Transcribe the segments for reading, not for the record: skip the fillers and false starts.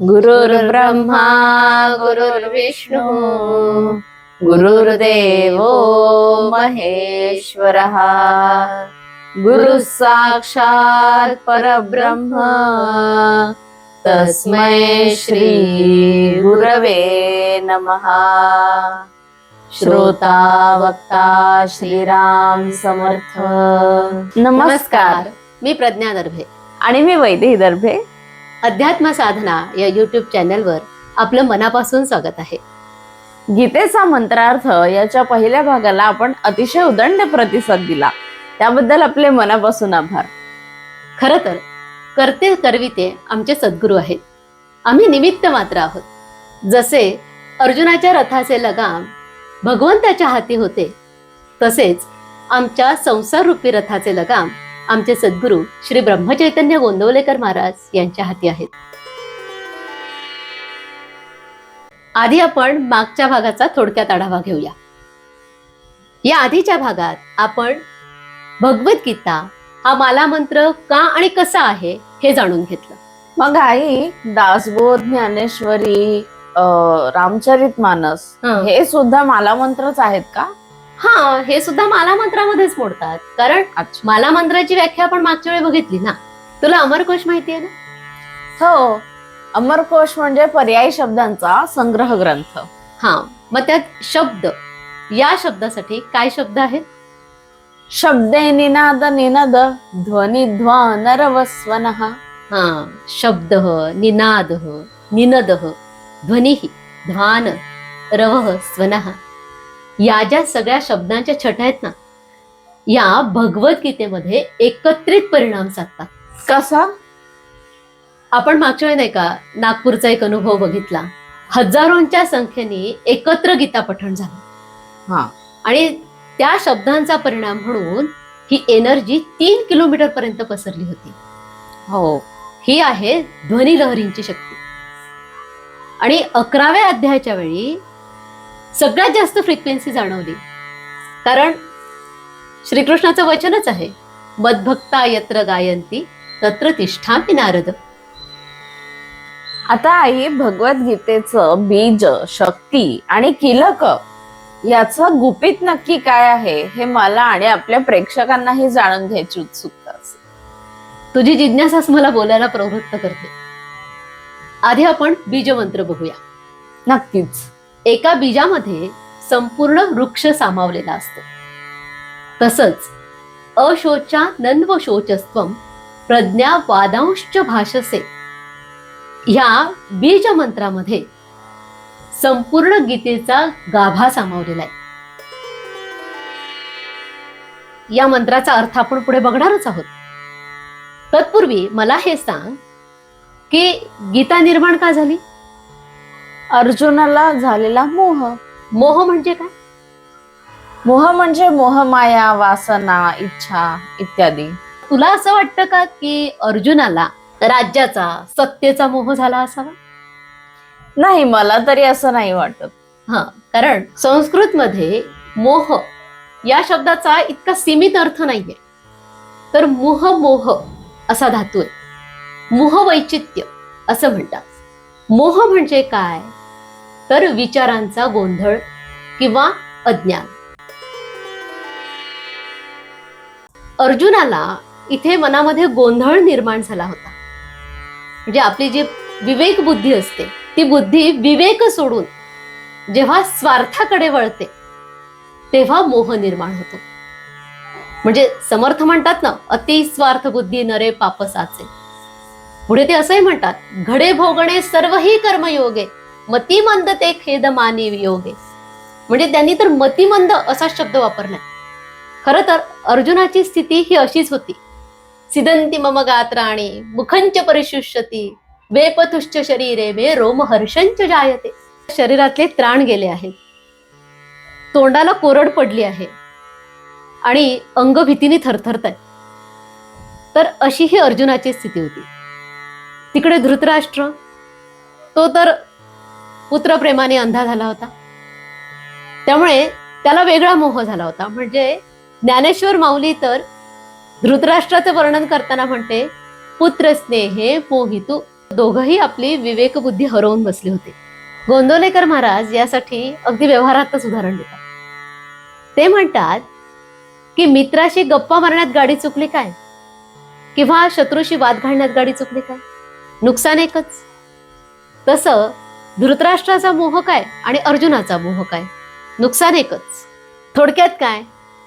गुरुर्ब्रह्मा गुरुर्विष्णू गुरुर्देवो महेश्वरः गुरु साक्षात् परब्रह्म तस्मै श्री गुरवे नमः। श्रोता वक्ता श्रीराम समर्थ। नमस्कार, मी प्रज्ञा दर्भे आणि मी वैदेही दर्भे। अध्यात्म साधना या YouTube चॅनलवर आपलं मनापासून स्वागत आहे। गीतेचा मंत्रार्थ याच्या पहिल्या भागाला आपण अतिशय उदंड प्रतिसाद दिला, त्याबद्दल आपले मनापासून आभार। खरं तर करते करविते आमचे सद्गुरू आहेत, आम्ही निमित्त मात्र आहोत। जसे अर्जुनाच्या रथाचे लगाम भगवंताच्या हाती होते, तसेच आमच्या संसार रूपी रथाचे लगाम आमचे सद्गुरू श्री ब्रह्मचैतन्य गोंदवलेकर महाराज यांच्या हाती आहेत। आधी आपण मागच्या भागाचा थोडक्यात आढावा घेऊया। या आधीच्या भागात आपण भगवद्गीता हा माला मंत्र का आणि कसा आहे हे जाणून घेतलं। मग आई, दासबोध, ज्ञानेश्वरी, रामचरितमानस हे सुद्धा माला मंत्रच आहेत का? हा, हे सुद्धा माला मंत्रामध्येच मोडतात, कारण माला मंत्राची व्याख्या आपण मागच्या वेळी बघितली ना। तुला अमरकोश माहितीये ना? हो, अमरकोश म्हणजे पर्यायी शब्दांचा संग्रह ग्रंथ। हा, मग त्यात शब्द या शब्दासाठी काय शब्द आहेत? शब्दे निनाद निनद ध्वनी ध्वन रवस्वनः। हा, शब्द निनाद निनद ध्वनी ध्वान रवः स्वनः, या ज्या सगळ्या शब्दांच्या छटा आहेत ना, या भगवद्गीतेमध्ये एकत्रित परिणाम साधतात। कसा? आपण मागच्या वेळी नाही का नागपूरचा एक अनुभव बघितला, हजारोंच्या संख्येने एकत्र गीता पठण झालं। हा, आणि त्या शब्दांचा परिणाम म्हणून ही एनर्जी 3 किलोमीटर पर्यंत पसरली होती। हो, ही आहे ध्वनी लहरींची शक्ती। आणि 11व्या अध्यायाच्या वेळी सगळ्यात जास्त फ्रिक्वेन्सी जाणवली, कारण श्रीकृष्णाचं वचनच आहे, मद्भक्ता यत्र गायंती तत्र तिष्ठामि नारद। आता आई, भगवद्गीतेचं बीज, शक्ती आणि कीलक याचं गुपित नक्की काय आहे हे मला आणि आपल्या प्रेक्षकांनाही जाणून घ्यायची उत्सुकता असेल। तुझी जिज्ञासाच मला बोलायला प्रवृत्त करते। आधी आपण बीज मंत्र बघूया। नक्कीच। एका बीजामध्ये संपूर्ण वृक्ष सामावलेला असतो। तसंच अशोचा नन्व शोचस्त्वं प्रज्ञा वादांश्च भाषसे, ह्या बीज मंत्रामध्ये संपूर्ण गीतेचा गाभा सामावलेला आहे। या मंत्राचा अर्थ आपण पुढे बघणारच आहोत। तत्पूर्वी मला हे सांग की गीता निर्माण का झाली? अर्जुनाला झालेला मोह। मोह म्हणजे काय? मोह म्हणजे मोहमाया, वासना, इच्छा इत्यादी। तुला असं वाटतं का की अर्जुनाला राज्याचा, सत्तेचा मोह झाला असावा? नाही, मला तरी असं नाही वाटत। हा, कारण संस्कृत मध्ये मोह या शब्दाचा इतका सीमित अर्थ नाहीये, तर मुह मोह असा धातू आहे। मोह वैचित्य असं म्हणतात। मोह म्हणजे काय? तर विचारांचा गोंधळ किंवा अज्ञान। अर्जुनाला इथे मनामध्ये गोंधळ निर्माण झाला होता, म्हणजे आपली जी विवेक बुद्धी असते ती बुद्धी विवेक सोडून जेव्हा स्वार्थाकडे वळते तेव्हा मोह निर्माण होतो। म्हणजे समर्थ म्हणतात ना, अति स्वार्थ बुद्धी नरे पाप साचे। पुढे ते असंही म्हणतात, घडे भोगणे सर्वही कर्मयोगे मतिमंद ते खेद मानी वियोगे। म्हणजे त्यांनी तर मतिमंद असा शब्द वापरलाय। खरं तर अर्जुनाची स्थिती ही अशीच होती। सिदंती मम गात्राणी मुखंच परिशुष्यती वेपतुश्च शरीरे मे रोमहर्षंच जायते। शरीरातले त्राण गेले आहेत, तोंडाला कोरड पडली आहे आणि अंग भीतीने थरथरत आहे। तर अशी ही अर्जुनाची स्थिती होती। तिकडे धृतराष्ट्र, तो तर पुत्रप्रेमाने अंधा झाला होता, त्यामुळे त्याला वेगळा मोह झाला होता। म्हणजे ज्ञानेश्वर माऊली तर धृतराष्ट्राचं वर्णन करताना म्हणते, पुत्र स्नेहे मोहितू दोघंही आपली विवेक बुद्धी हरवून बसले होते. गोंदवलेकर महाराज यासाठी अगदी व्यवहारातच उदाहरण देतात. ते म्हणतात की मित्राशी गप्पा मारण्यात गाडी चुकली काय, किंवा शत्रूशी वाद घालण्यात गाडी चुकली काय, नुकसान एकच. तसं धृतराष्ट्राचा मोह काय आणि अर्जुनाचा मोह काय, नुकसान एकच. थोडक्यात काय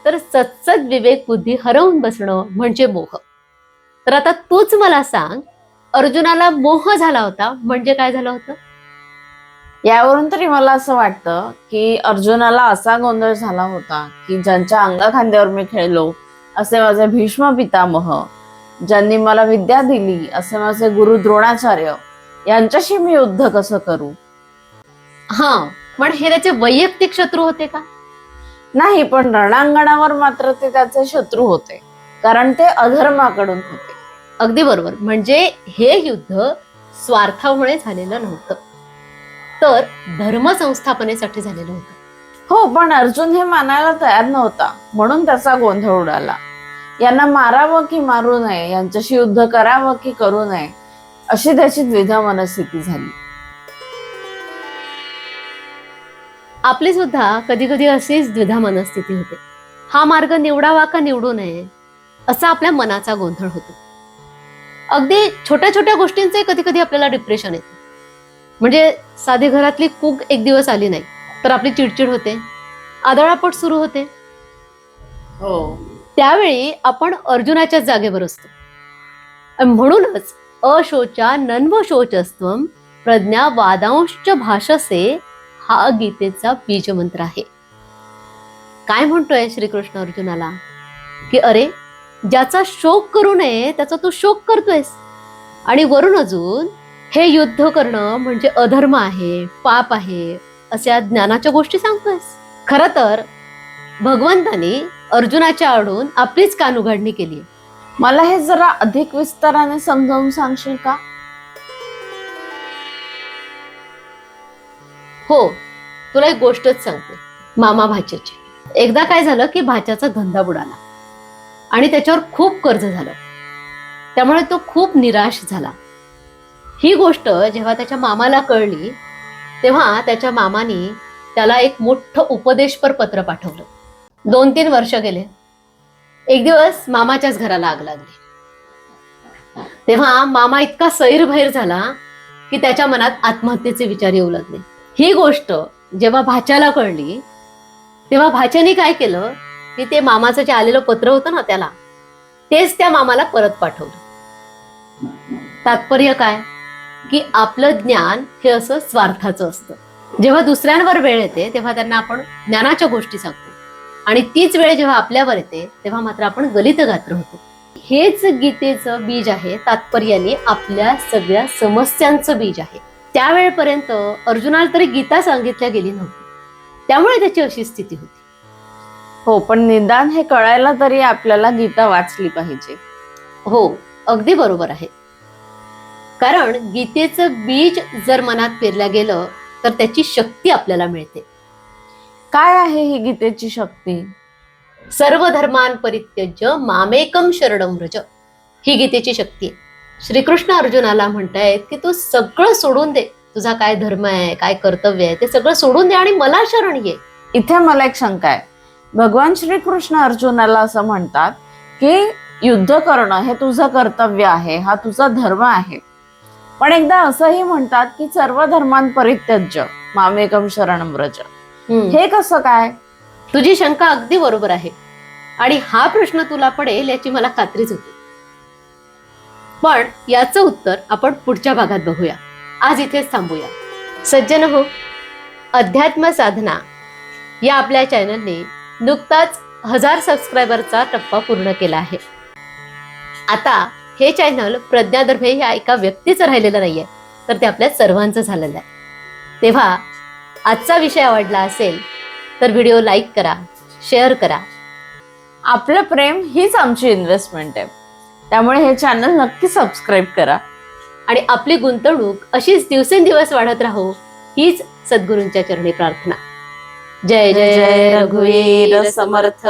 तर सत्सद विवेक बुद्धी हरवून बसणं म्हणजे मोह. तर आता तूच मला सांग, अर्जुनाला मोह झाला होता म्हणजे काय झालं होतं? यावरून तरी मला असं वाटतं की अर्जुनाला असा गोंधळ झाला होता की ज्यांच्या अंगाखांद्यावर मी खेळलो असे माझे भीष्म पितामह, ज्यांनी मला विद्या दिली असे माझे गुरु द्रोणाचार्य, यांच्याशी मी युद्ध कसं करू? हा, पण हे त्याचे वैयक्तिक शत्रू होते का? नाही, पण रणांगणावर मात्र ते त्याचे शत्रू होते, कारण ते अधर्माकडून होते. अगदी बरोबर. म्हणजे हे युद्ध स्वार्थामुळे झालेलं नव्हतं, तर धर्मसंस्थापनेसाठी झालेलं होतं. हो, पण अर्जुन हे मानायला तयार नव्हता, म्हणून त्याचा गोंधळ उडाला. यांना मारावं की मारू नये, यांच्याशी युद्ध करावं की करू नये, अशी त्याची द्विधा मनस्थिती झाली. आपली सुद्धा कधी कधी अशीच द्विधा मनस्थिती होते. हा मार्ग निवडावा का निवडू नये, असा आपल्या मनाचा गोंधळ होतो. अगदी छोट्या छोट्या गोष्टींचे कधी कधी आपल्याला डिप्रेशन येते. म्हणजे साधी घरातली कूक एक दिवस आली नाही तर आपली चिडचिड होते, आदळापट सुरू होते. हो, त्यावेळी आपण अर्जुनाच्याच जागेवर असतो. म्हणूनच अशोचा नन्व शोचस्त्वं प्रज्ञा वादांश्च भाषसे हा गीतेचा बीज मंत्र आहे. काय म्हणतोय श्रीकृष्ण अर्जुनाला की अरे, ज्याचा शोक करू नये त्याचा तू शोक करतोयस, आणि वरून अजून हे युद्ध करणं म्हणजे अधर्म आहे, पाप आहे, अशा ज्ञानाच्या गोष्टी सांगतोयस. खर तर भगवंतानी अर्जुनाच्या आडून आपलीच कानउघाडणी केली. मला हे जरा अधिक विस्ताराने समजावून सांगशील का? हो, तुला एक गोष्टच सांगते. मामा भाच्याची एकदा काय झालं की भाच्याचा धंदा बुडाला आणि त्याच्यावर खूप कर्ज झालं. त्यामुळे तो खूप निराश झाला. ही गोष्ट जेव्हा त्याच्या मामाला कळली तेव्हा त्याच्या मामानी त्याला एक मोठं उपदेशपर पत्र पाठवलं. 2-3 वर्ष गेले. एक दिवस मामाच्याच घराला आग लागली. तेव्हा मामा इतका सैरभैर झाला की त्याच्या मनात आत्महत्येचे विचार येऊ लागले. ही गोष्ट जेव्हा भाच्याला कळली तेव्हा भाच्याने काय केलं की ते मामाचं जे आलेलं पत्र होतं ना त्याला, तेच त्या मामाला परत पाठवलं. तात्पर्य काय की आपलं ज्ञान हे असं स्वार्थाचं असतं. जेव्हा दुसऱ्यांवर वेळ येते तेव्हा त्यांना आपण ज्ञानाच्या गोष्टी सांगतो, आणि तीच वेळ जेव्हा आपल्यावर येते तेव्हा मात्र आपण गलित गात्र होतो. हेच गीतेचं बीज आहे, तात्पर्याने आपल्या सगळ्या समस्यांचं बीज आहे. त्यावेळेपर्यंत अर्जुनाला तरी गीता सांगितल्या गेली नव्हती, त्यामुळे त्याची अशी स्थिती होती. हो, पण निदान हे कळायला तरी आपल्याला गीता वाचली पाहिजे. हो, अगदी बरोबर आहे. कारण गीतेचं बीज जर मनात पेरलं गेलं तर त्याची शक्ती आपल्याला मिळते. काय आहे ही गीतेची शक्ती? सर्व धर्मान परित्यज्य मामेकम शरणं व्रज, ही गीतेची शक्ती आहे. श्रीकृष्ण अर्जुनाला म्हणतायत की तू सगळं सोडून दे, तुझा काय धर्म आहे, काय कर्तव्य आहे, ते सगळं सोडून दे आणि मला शरण ये. इथे मला एक शंका आहे. भगवान श्रीकृष्ण अर्जुनाला असं म्हणतात की युद्ध करणं हे तुझं कर्तव्य आहे, हा तुझा धर्म आहे, पण एकदा असंही म्हणतात की सर्व धर्मान परित्यज्य मामेकम शरणं व्रज. हे कसं काय? तुझी शंका अगदी बरोबर आहे, आणि हा प्रश्न तुला पडेल याची मला खात्रीच होती. पण याचं उत्तर आपण पुढच्या भागात बघूया. आज इथेच थांबूया. सज्जन हो, अध्यात्म साधना या आपल्या चॅनलने नुकताच 1000 सबस्क्रायबरचा टप्पा पूर्ण केला आहे. आता हे चॅनल प्रज्ञा दर्भे या एका व्यक्तीचं राहिलेलं नाहीये, तर ते आपल्या सर्वांचं झालेलं आहे. तेव्हा आजचा विषय आवडला असेल तर व्हिडिओ लाईक करा, शेअर करा. आपलं प्रेम हीच आमची इन्व्हेस्टमेंट आहे, त्यामुळे हे चॅनल नक्की सबस्क्राईब करा. आणि आपली गुंतवणूक अशीच दिवसेंदिवस वाढत राहो, हीच सद्गुरूंच्या चरणी प्रार्थना. जय जय जय रघुवीर समर्थ.